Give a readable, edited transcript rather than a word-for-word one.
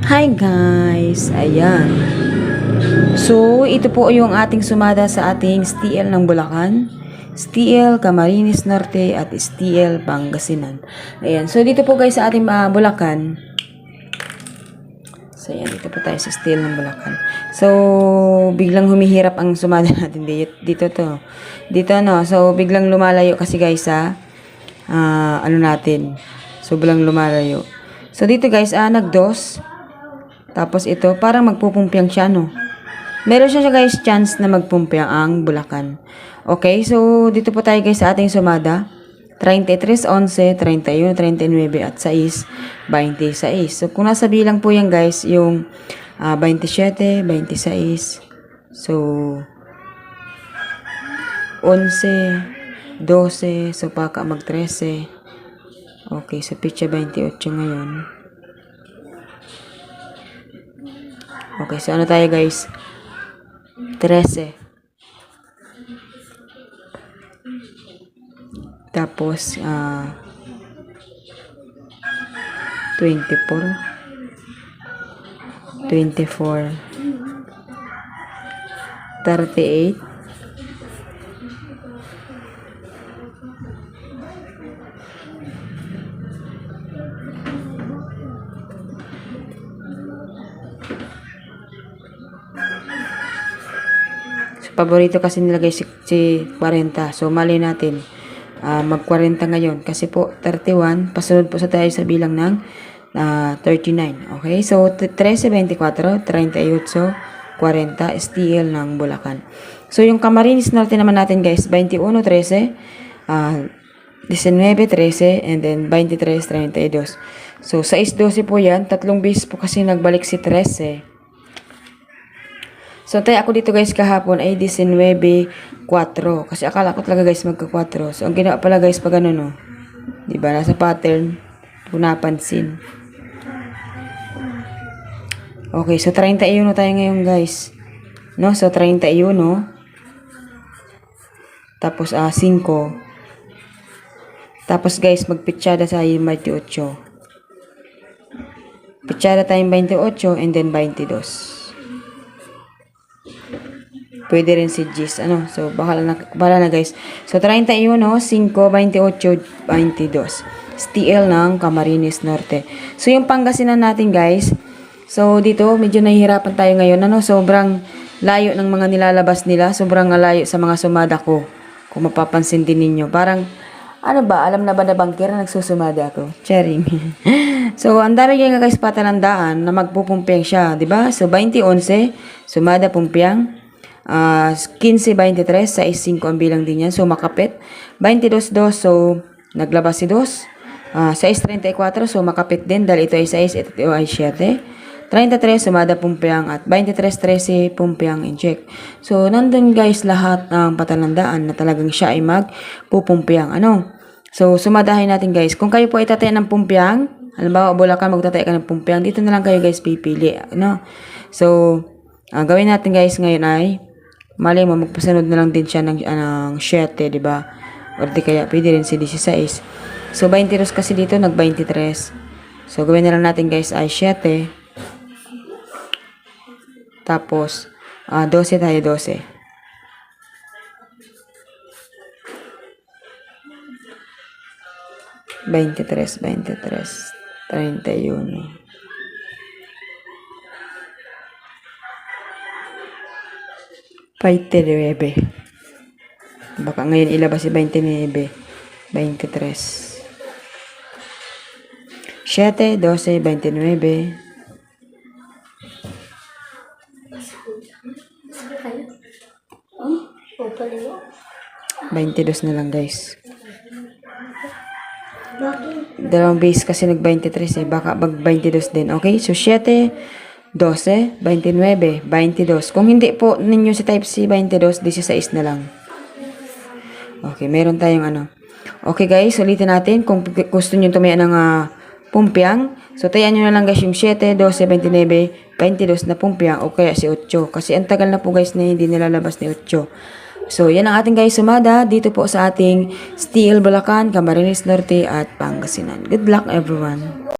Hi guys! Ayan. So, ito po yung ating sumada sa ating STL ng Bulacan, STL Camarines Norte at STL Pangasinan. Ayan. So, dito po guys sa ating Bulacan. So, ayan. Dito po tayo sa STL ng Bulacan. So, biglang humihirap ang sumada natin dito to. Dito no. So, biglang lumalayo kasi guys ano natin. So, biglang lumalayo. So, dito guys, nagdos. Tapos ito, parang magpupumpiang siya, no? Meron siya guys, chance na magpumpiang ang Bulacan. Okay, so dito po tayo guys sa ating sumada. 33, 11, 31, 39 at 6, 26. So kung nasa bilang po yan guys, yung 27, 26. So 11, 12, so paka mag 13. Okay, so pitsa 28 ngayon. Okay, so ano tayo guys? 13. Tapos, 24. 24. 38. Paborito kasi nila guys si 40. So, mali natin. Mag 40 ngayon. Kasi po, 31. Pasunod po sa tayo sa bilang ng 39. Okay? So, 13, 24, 38, 40. STL ng Bulacan. So, yung Camarines Norte naman natin guys, 21, 13, 19, 13, and then 23, 32. So, 6, 12 po yan. Tatlong base po kasi nagbalik si 13. So, tayo ako dito guys kahapon ay 19.4. Kasi akala ko talaga guys magka-4. So, ang ginawa pala guys pag ano no. Diba? Nasa pattern. Kung napansin. Okay. So, 31 tayo ngayon guys. No? So, 31. Tapos, 5. Tapos guys, magpitsada sa 28. Pitsada tayong 28 and then 22. Pwede rin si Gis. So, bahala na guys. So, 31, 5, 28, 22. STL ng Camarines Norte. So, yung Pangasinan natin guys. So, dito, medyo nahihirapan tayo ngayon. Sobrang layo ng mga nilalabas nila. Sobrang layo sa mga sumada ko. Kung mapapansin din ninyo. Parang, alam na ba na bangker na nagsusumada ako? Sharing. So, ang dami nga guys patalandaan na magpupumpiang siya. Diba? So, 20-11, sumada pumpiang. 15-23, 6-5 ang bilang din yan. So, makapit. 22-2, so, naglabas si 2. 6-34, so, makapit din. Dahil ito ay 6, ito ay 7. 33, sumada pumpiang. At 23-13, pumpiang incheck. So, nandun guys lahat ng patalandaan na talagang siya ay magpupumpiang. So, sumadahin natin guys. Kung kayo po ay tatayan ng pumpiang, halimbawa, Bulacan, magtataya ka ng pumpiang. Dito na lang kayo guys pipili. So, gawin natin guys ngayon ay mali mo, magpasunod na lang din siya ng 7, diba? O di kaya, pwede rin si 16. So, 22 kasi dito, nag-23. So, gawin na lang natin guys ay 7. Tapos, 12 tayo, 12. Veintitres, 31. Paite baka ngayon ilabas si 29, 23. 7, 12, 29. 22 na lang guys. Dalawang base kasi nag-23 baka mag-22 din. Okay? So, 7, 12, 29, 22. Kung hindi po ninyo si type C, 22, 16 na lang. Okay, meron tayong Okay guys, ulitin natin. Kung gusto nyo tumaya ng pumpiang, so tayan nyo na lang guys yung 7, 12, 29, 22 na pumpiang o kaya si 8. Kasi ang tagal na po guys na hindi nilalabas ni 8. So, yan ang ating guys sumada dito po sa ating STL Bulacan, Camarines Norte at Pangasinan. Good luck everyone!